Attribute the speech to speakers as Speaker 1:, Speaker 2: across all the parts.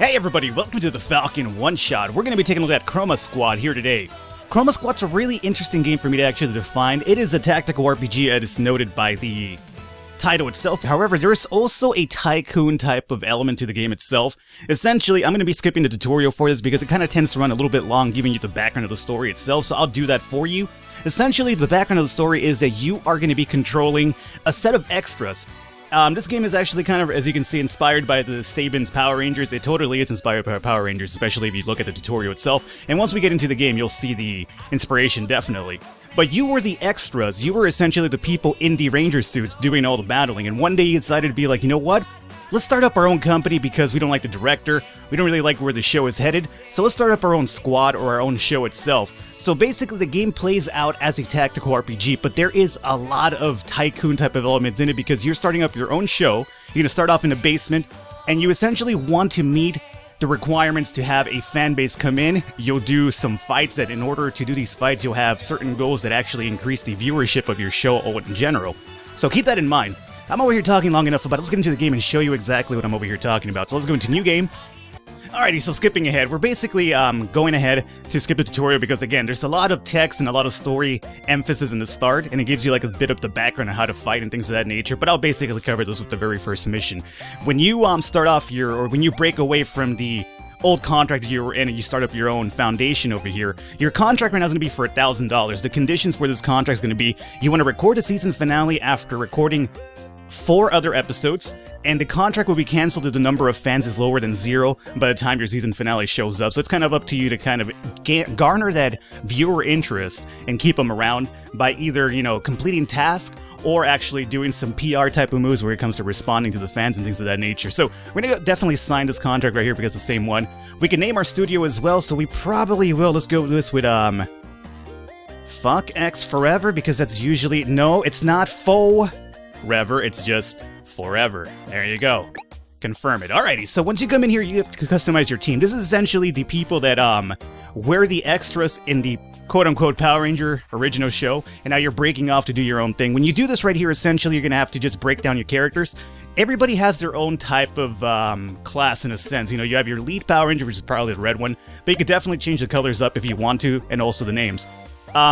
Speaker 1: Hey everybody, welcome to the Falcon one-shot. We're going to be taking a look at Chroma Squad here today. Chroma Squad's a really interesting game for me to actually define. It is a tactical RPG as noted by the title itself. However, there's also a tycoon type of element to the game itself. Essentially, I'm going to be skipping the tutorial for this because it kind of tends to run a little bit long giving you the background of the story itself, so I'll do that for you. Essentially, the background of the story is that you are going to be controlling a set of extras. This game is actually kind of, as you can see, inspired by the Saban's Power Rangers. It totally is inspired by Power Rangers, especially if you look at the tutorial itself. And once we get into the game, you'll see the inspiration, definitely. But you were the extras. You were essentially the people in the Ranger suits doing all the battling. And one day you decided to be like, you know what? Let's start up our own company because we don't like the director. We don't really like where the show is headed. So let's start up our own squad or our own show itself. So basically the game plays out as a tactical RPG, but there is a lot of tycoon type of elements in it because you're starting up your own show. You're going to start off in a basement and you essentially want to meet the requirements to have a fan base come in. You'll do some fights that in order to do these fights, you'll have certain goals that actually increase the viewership of your show in general. So keep that in mind. I'm over here talking long enough about it. Let's get into the game and show you exactly what I'm over here talking about. So let's go into new game. Alrighty, so skipping ahead, we're basically going ahead to skip the tutorial because, again, there's a lot of text and a lot of story emphasis in the start, and it gives you like a bit of the background on how to fight and things of that nature, but I'll basically cover those with the very first mission. When you start off when you break away from the old contract you were in and you start up your own foundation over here, your contract right now is going to be for $1,000. The conditions for this contract is going to be you want to record a season finale after recording 4 other episodes, and the contract will be canceled if the number of fans is lower than 0 by the time your season finale shows up. So it's kind of up to you to kind of garner that viewer interest and keep them around by either, completing tasks or actually doing some PR type of moves where it comes to responding to the fans and things of that nature. So we're going to definitely sign this contract right here because it's the same one. We can name our studio as well, so we probably will. Let's go with this with, Fuck X Forever, because that's usually, no, it's not Forever, it's just Forever. There you go. Confirm it. Alrighty, so once you come in here, you have to customize your team. This is essentially the people that, were the extras in the quote-unquote Power Ranger original show, and now you're breaking off to do your own thing. When you do this right here, essentially, you're going to have to just break down your characters. Everybody has their own type of class in a sense. You have your lead Power Ranger, which is probably the red one, but you could definitely change the colors up if you want to, and also the names.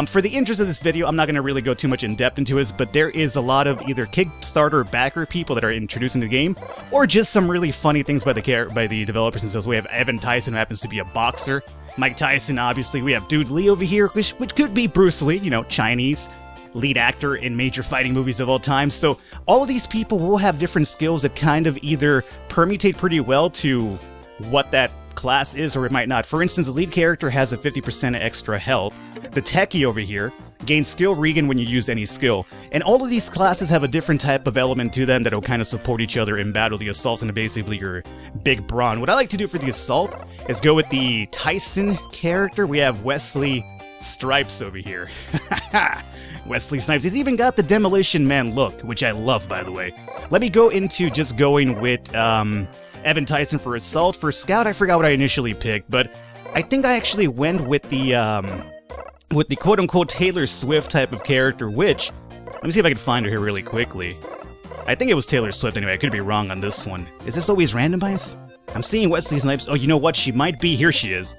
Speaker 1: For the interest of this video, I'm not going to really go too much in depth into this, but there is a lot of either Kickstarter backer people that are introducing the game, or just some really funny things by the developers themselves. We have Evan Tyson, who happens to be a boxer. Mike Tyson, obviously. We have Dude Lee over here, which could be Bruce Lee, Chinese lead actor in major fighting movies of all time. So all of these people will have different skills that kind of either permutate pretty well to what that class is, or it might not. For instance, the lead character has a 50% extra health. The techie over here gains skill regen when you use any skill. And all of these classes have a different type of element to them that'll kind of support each other in battle. The assault and basically your big brawn. What I like to do for the assault is go with the Tyson character. We have Wesley Stripes over here. Wesley Snipes. He's even got the Demolition Man look, which I love, by the way. Let me go into just going with Evan Tyson for assault. For scout, I forgot what I initially picked, but I think I actually went with the quote-unquote Taylor Swift type of character, which, let me see if I can find her here really quickly. I think it was Taylor Swift anyway. I could be wrong on this one. Is this always randomized? I'm seeing Wesley Snipes. Oh, you know what? She might be. Here she is.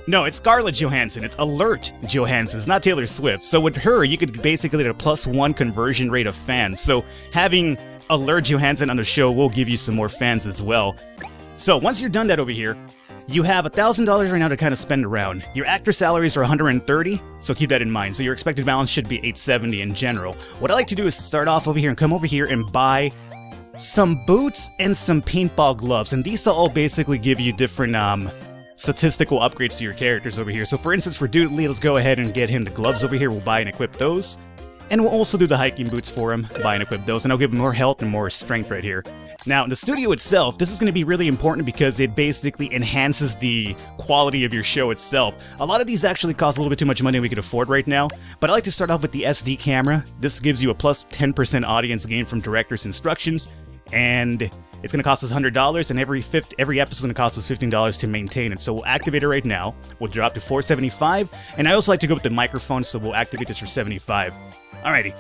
Speaker 1: No, it's Scarlett Johansson. It's Alert Johansson. It's not Taylor Swift. So with her, you could basically get a +1 conversion rate of fans. So having Alert Johansson on the show will give you some more fans as well. So once you're done that over here, you have $1,000 right now to kind of spend around. Your actor salaries are $130, so keep that in mind. So your expected balance should be $870 in general. What I like to do is start off over here and come over here and buy some boots and some paintball gloves. And these all basically give you different statistical upgrades to your characters over here. So for instance, for Dude Lee, let's go ahead and get him the gloves over here. We'll buy and equip those. And we'll also do the hiking boots for him, buy and equip those, and I'll give him more health and more strength right here. Now, in the studio itself, this is going to be really important because it basically enhances the quality of your show itself. A lot of these actually cost a little bit too much money than we could afford right now, but I like to start off with the SD camera. This gives you a plus 10% audience gain from director's instructions, and it's going to cost us $100, and every episode is going to cost us $15 to maintain it. So we'll activate it right now. We'll drop to $475, and I also like to go with the microphone, so we'll activate this for $75. Alrighty.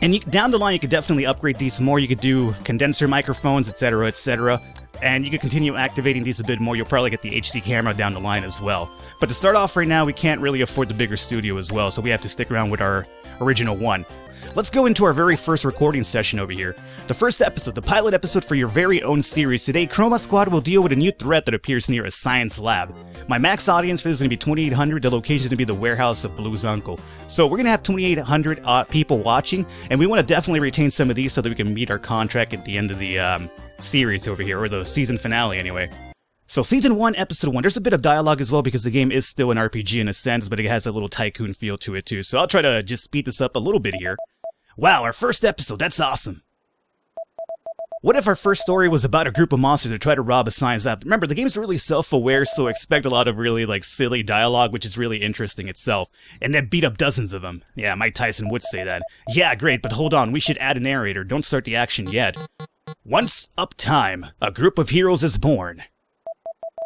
Speaker 1: And down the line, you could definitely upgrade these more. You could do condenser microphones, etc., etc. And you could continue activating these a bit more. You'll probably get the HD camera down the line as well. But to start off right now, we can't really afford the bigger studio as well, so we have to stick around with our original one. Let's go into our very first recording session over here. The first episode, the pilot episode for your very own series. Today, Chroma Squad will deal with a new threat that appears near a science lab. My max audience for this is going to be 2,800. The location is going to be the warehouse of Blue's uncle. So we're going to have 2,800 people watching, and we want to definitely retain some of these so that we can meet our contract at the end of the series over here, or the season finale anyway. So Season 1, Episode 1, there's a bit of dialogue as well because the game is still an RPG in a sense, but it has a little tycoon feel to it too. So I'll try to just speed this up a little bit here. Wow, our first episode, that's awesome. What if our first story was about a group of monsters that try to rob a science lab? Remember, the game's really self-aware, so expect a lot of really, silly dialogue, which is really interesting itself. And then beat up dozens of them. Yeah, Mike Tyson would say that. Yeah, great, but hold on, we should add a narrator. Don't start the action yet. Once uptime, a group of heroes is born.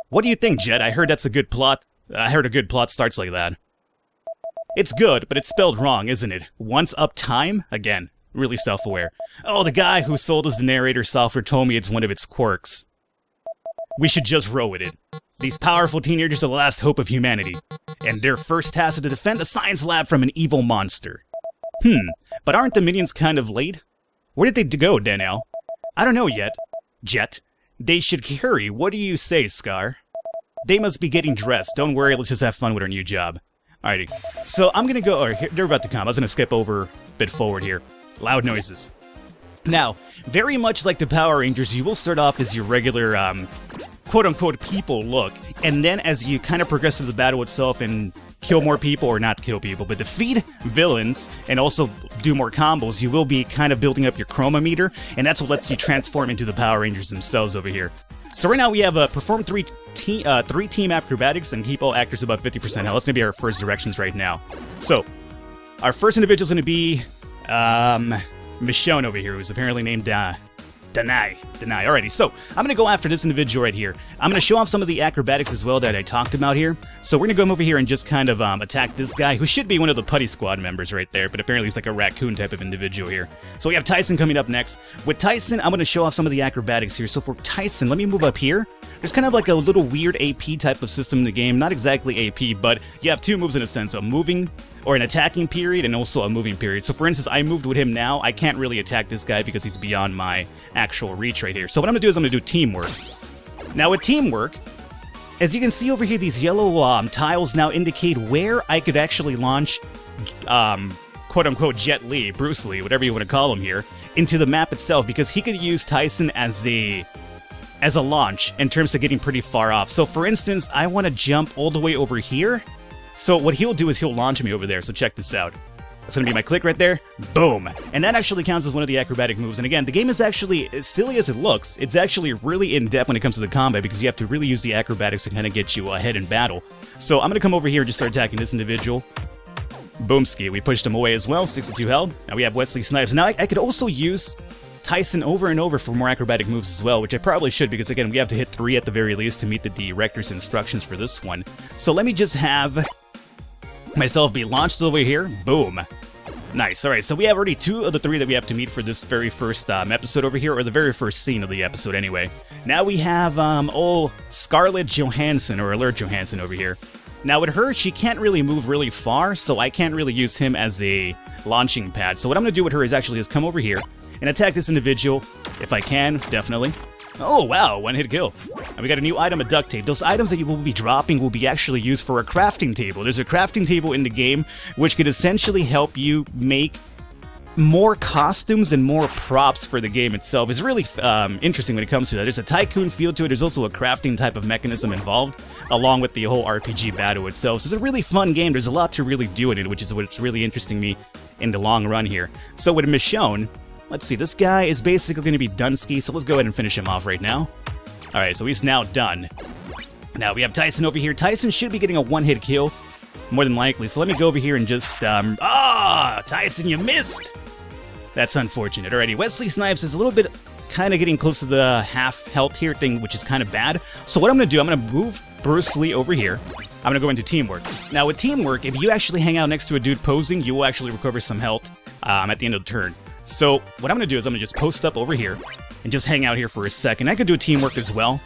Speaker 1: What do you think, Jet? I heard that's a good plot. I heard a good plot starts like that. It's good, but it's spelled wrong, isn't it? Once uptime? Again, really self-aware. Oh, the guy who sold us the narrator software told me it's one of its quirks. We should just roll with it. These powerful teenagers are the last hope of humanity, and their first task is to defend a science lab from an evil monster. But aren't the minions kind of late? Where did they go, Danielle? I don't know yet. Jet. They should hurry. What do you say, Scar? They must be getting dressed. Don't worry, let's just have fun with our new job. Alrighty, so I'm gonna go, they're about to come. I was gonna skip over a bit forward here. Loud noises. Now, very much like the Power Rangers, you will start off as your regular, quote-unquote people look, and then as you kind of progress through the battle itself and kill more people, or not kill people, but defeat villains, and also do more combos, you will be kind of building up your chroma meter, and that's what lets you transform into the Power Rangers themselves over here. So right now we have perform three team acrobatics and keep all actors above 50% health. That's going to be our first directions right now. So, our first individual is going to be Michonne over here, who's apparently named Danai. Alrighty, so I'm going to go after this individual right here. I'm going to show off some of the acrobatics as well that I talked about here. So we're going to go over here and just kind of attack this guy, who should be one of the Putty Squad members right there, but apparently he's like a raccoon type of individual here. So we have Tyson coming up next. With Tyson, I'm going to show off some of the acrobatics here. So for Tyson, let me move up here. There's kind of like a little weird AP type of system in the game. Not exactly AP, but you have two moves in a sense. A moving, or an attacking period, and also a moving period. So for instance, I moved with him now. I can't really attack this guy because he's beyond my actual reach right here. So what I'm going to do is I'm going to do teamwork. Now with teamwork, as you can see over here, these yellow tiles now indicate where I could actually launch, quote-unquote, Jet Li, Bruce Lee, whatever you want to call him here, into the map itself, because he could use Tyson as a launch in terms of getting pretty far off. So for instance, I want to jump all the way over here. So what he'll do is he'll launch me over there. So check this out. That's going to be my click right there. Boom. And that actually counts as one of the acrobatic moves. And again, the game is actually, as silly as it looks, it's actually really in-depth when it comes to the combat, because you have to really use the acrobatics to kind of get you ahead in battle. So I'm going to come over here and just start attacking this individual. Boomski. We pushed him away as well. 62 health. Now we have Wesley Snipes. Now I could also use Tyson over and over for more acrobatic moves as well, which I probably should, because again, we have to hit 3 at the very least to meet the director's instructions for this one. So let me just have myself be launched over here. Boom. Nice. Alright, so we have already 2 of the 3 that we have to meet for this very first episode over here, or the very first scene of the episode anyway. Now we have old Scarlett Johansson, or Alert Johansson over here. Now with her, she can't really move really far, so I can't really use him as a launching pad. So what I'm going to do with her is actually just come over here and attack this individual, if I can, definitely. Oh, wow, one-hit kill. And we got a new item, a duct tape. Those items that you will be dropping will be actually used for a crafting table. There's a crafting table in the game which could essentially help you make more costumes and more props for the game itself. It's really interesting when it comes to that. There's a tycoon feel to it. There's also a crafting type of mechanism involved, along with the whole RPG battle itself. So it's a really fun game. There's a lot to really do in it, which is what's really interesting me in the long run here. So with Michonne, let's see, this guy is basically going to be Dunsky, so let's go ahead and finish him off right now. Alright, so he's now done. Now we have Tyson over here. Tyson should be getting a one-hit kill, more than likely. So let me go over here and just, Tyson, you missed! That's unfortunate. Alrighty, Wesley Snipes is a little bit kind of getting close to the half health here thing, which is kind of bad. So what I'm going to do, I'm going to move Bruce Lee over here. I'm going to go into teamwork. Now with teamwork, if you actually hang out next to a dude posing, you will actually recover some health at the end of the turn. So what I'm going to do is I'm going to just post up over here and just hang out here for a second. I could do a teamwork as well.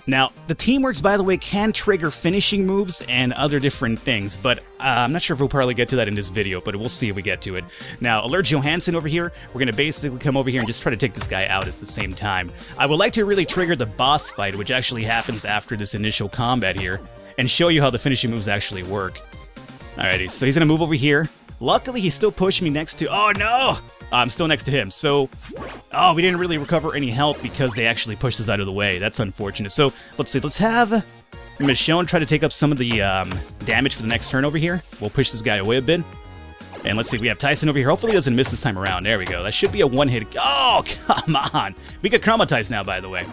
Speaker 1: Now, the teamworks, by the way, can trigger finishing moves and other different things, but I'm not sure if we'll probably get to that in this video, but we'll see if we get to it. Now, Alert Johansson over here, we're going to basically come over here and just try to take this guy out at the same time. I would like to really trigger the boss fight, which actually happens after this initial combat here, and show you how the finishing moves actually work. Alrighty, so he's going to move over here. Luckily, he still pushed me next to... Oh, no! I'm still next to him, so... Oh, we didn't really recover any health because they actually pushed us out of the way. That's unfortunate. So, let's see. Let's have Michonne try to take up some of the damage for the next turn over here. We'll push this guy away a bit. And let's see. We have Tyson over here. Hopefully he doesn't miss this time around. There we go. That should be a one-hit... Oh, come on! We get chromatized now, by the way.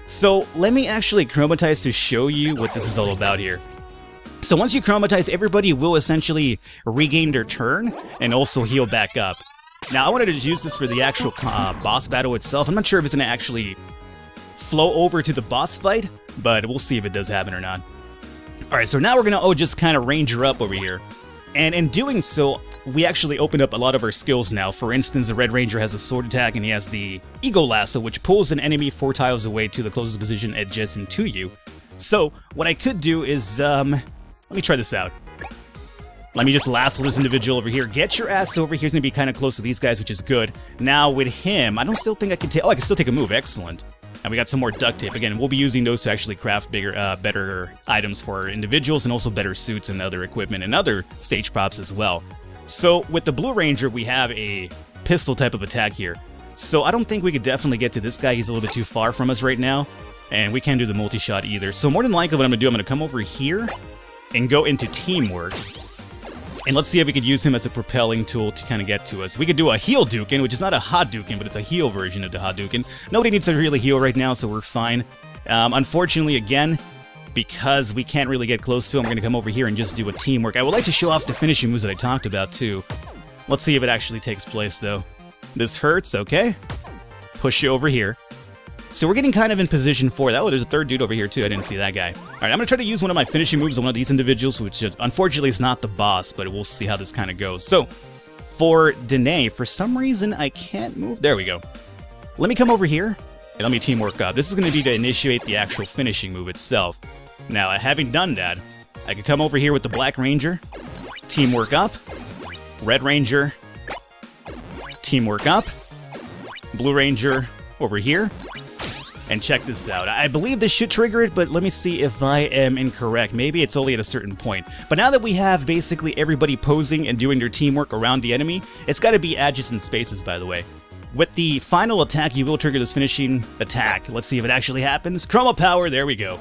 Speaker 1: So, let me actually chromatize to show you what this is all about here. So once you chromatize, everybody will essentially regain their turn and also heal back up. Now, I wanted to use this for the actual boss battle itself. I'm not sure if it's going to actually flow over to the boss fight, but we'll see if it does happen or not. Alright, so now we're going to just kind of ranger up over here. And in doing so, we actually opened up a lot of our skills now. For instance, the Red Ranger has a sword attack and he has the Eagle Lasso, which pulls an enemy 4 tiles away to the closest position adjacent to you. So, what I could do is, let me try this out. Let me just lasso this individual over here. Get your ass over here. He's going to be kind of close to these guys, which is good. Now, with him, I don't still think I can take... Oh, I can still take a move. Excellent. And we got some more duct tape. Again, we'll be using those to actually craft better items for individuals and also better suits and other equipment and other stage props as well. So, with the Blue Ranger, we have a pistol type of attack here. So, I don't think we could definitely get to this guy. He's a little bit too far from us right now. And we can't do the multi-shot either. So, more than likely, what I'm going to do, I'm going to come over here and go into teamwork. And let's see if we could use him as a propelling tool to kind of get to us. We could do a heal Dukin, which is not a Hadouken, but it's a heal version of the Hadouken. Nobody needs to really heal right now, so we're fine. Unfortunately, again, because we can't really get close to him, I'm going to come over here and just do a teamwork. I would like to show off the finishing moves that I talked about, too. Let's see if it actually takes place, though. This hurts, okay. Push you over here. So we're getting kind of in position for that. Oh, there's a third dude over here, too. I didn't see that guy. All right, I'm going to try to use one of my finishing moves on one of these individuals, which unfortunately is not the boss, but we'll see how this kind of goes. So, for Danae, for some reason, I can't move. There we go. Let me come over here, and let me teamwork up. This is going to be to initiate the actual finishing move itself. Now, having done that, I can come over here with the Black Ranger, teamwork up, Red Ranger, teamwork up, Blue Ranger over here. And check this out. I believe this should trigger it, but let me see if I am incorrect. Maybe it's only at a certain point. But now that we have basically everybody posing and doing their teamwork around the enemy, it's got to be adjacent spaces, by the way. With the final attack, you will trigger this finishing attack. Let's see if it actually happens. Chroma power, there we go.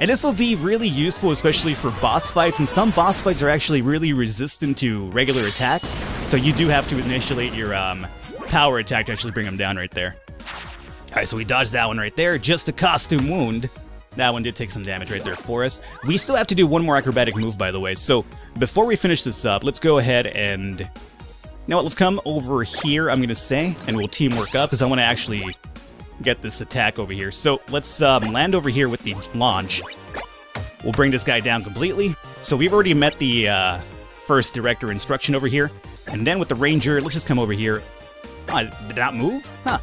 Speaker 1: And this will be really useful, especially for boss fights, and some boss fights are actually really resistant to regular attacks, so you do have to initiate your power attack to actually bring them down right there. Alright, so we dodged that one right there. Just a costume wound. That one did take some damage right there for us. We still have to do one more acrobatic move, by the way. So, before we finish this up, let's go ahead and... You know what, let's come over here, I'm going to say, and we'll teamwork up, because I want to actually get this attack over here. So, let's land over here with the launch. We'll bring this guy down completely. So, we've already met the first director instruction over here. And then with the Ranger, let's just come over here. Oh, did that move? Huh.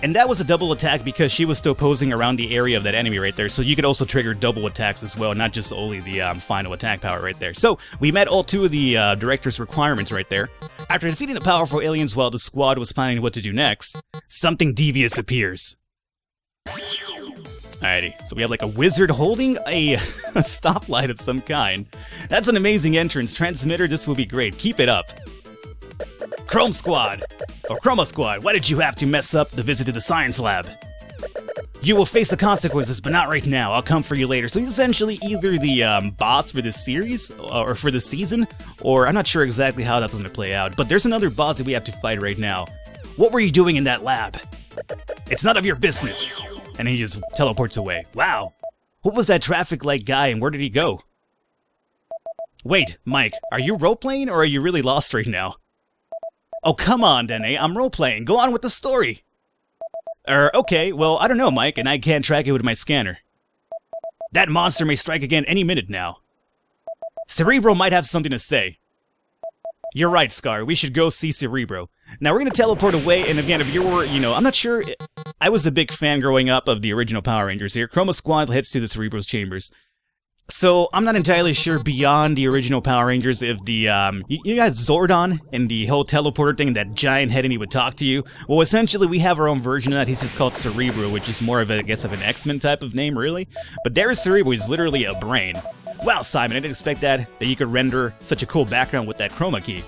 Speaker 1: And that was a double attack because she was still posing around the area of that enemy right there. So you could also trigger double attacks as well, not just only the final attack power right there. So we met all 2 of the director's requirements right there. After defeating the powerful aliens while the squad was planning what to do next, something devious appears. Alrighty, so we have like a wizard holding a stoplight of some kind. That's an amazing entrance. Transmitter, this will be great. Keep it up. Chroma Squad, or Chroma Squad, why did you have to mess up the visit to the science lab? You will face the consequences, but not right now. I'll come for you later. So he's essentially either the boss for this series, or for this season, or I'm not sure exactly how that's going to play out. But there's another boss that we have to fight right now. What were you doing in that lab? It's none of your business. And he just teleports away. Wow. What was that traffic light guy, and where did he go? Wait, Mike, are you role-playing, or are you really lost right now? Oh, come on, Danae, I'm role-playing. Go on with the story. Okay, well, I don't know, Mike, and I can't track it with my scanner. That monster may strike again any minute now. Cerebro might have something to say. You're right, Scar. We should go see Cerebro. Now, we're going to teleport away, and again, if you were, I'm not sure. I was a big fan growing up of the original Power Rangers here. Chroma Squad heads to the Cerebro's chambers. So, I'm not entirely sure beyond the original Power Rangers if the, you got Zordon and the whole teleporter thing, that giant head and he would talk to you. Well, essentially, we have our own version of that. He's just called Cerebro, which is more of a, I guess, of an X-Men type of name, really. But there is Cerebro. He's literally a brain. Wow, Simon, I didn't expect that you could render such a cool background with that chroma key.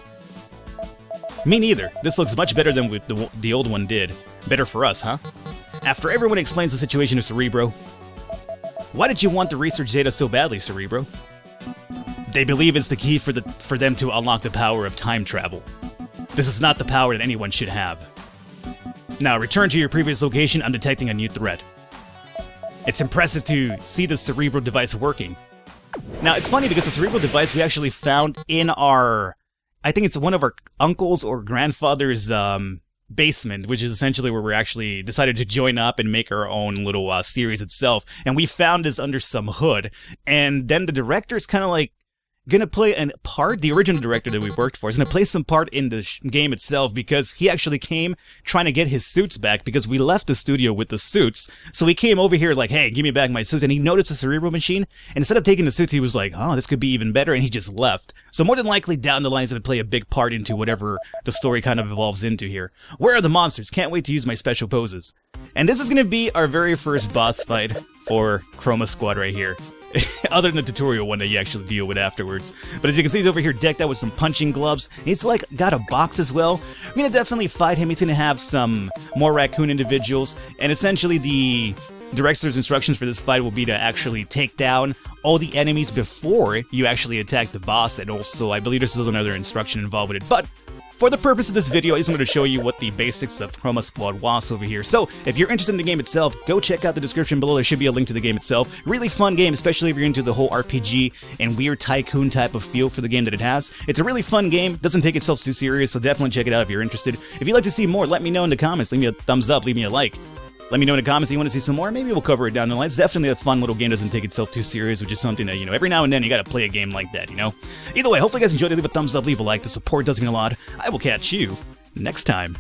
Speaker 1: Me neither. This looks much better than the old one did. Better for us, huh? After everyone explains the situation to Cerebro, why did you want the research data so badly, Cerebro? They believe it's the key for them to unlock the power of time travel. This is not the power that anyone should have. Now, return to your previous location. I'm detecting a new threat. It's impressive to see the Cerebro device working. Now, it's funny because the Cerebro device we actually found in our, I think it's one of our uncle's or grandfather's basement, which is essentially where we actually decided to join up and make our own little series itself. And we found this under some hood. And then the director's kind of like gonna play a part, the original director that we worked for is gonna play some part in the game itself, because he actually came trying to get his suits back because we left the studio with the suits. So he came over here like, hey, give me back my suits, and he noticed the Cerebro machine, and instead of taking the suits, he was like, oh, this could be even better, and he just left. So more than likely down the line is gonna play a big part into whatever the story kind of evolves into here. Where are the monsters? Can't wait to use my special poses. And this is gonna be our very first boss fight for Chroma Squad right here. Other than the tutorial one that you actually deal with afterwards. But as you can see, he's over here decked out with some punching gloves. He's like got a box as well. I'm gonna definitely fight him. He's gonna have some more raccoon individuals. And essentially the director's instructions for this fight will be to actually take down all the enemies before you actually attack the boss. And also, I believe there's another instruction involved with it. But for the purpose of this video, I just wanted to show you what the basics of Chroma Squad was over here. So, if you're interested in the game itself, go check out the description below. There should be a link to the game itself. Really fun game, especially if you're into the whole RPG and weird tycoon type of feel for the game that it has. It's a really fun game, doesn't take itself too serious, so definitely check it out if you're interested. If you'd like to see more, let me know in the comments. Leave me a thumbs up, leave me a like. Let me know in the comments if you want to see some more. Maybe we'll cover it down the line. It's definitely a fun little game. Doesn't take itself too serious, which is something that, every now and then you gotta play a game like that, Either way, hopefully you guys enjoyed it. Leave a thumbs up, leave a like. The support does mean a lot. I will catch you next time.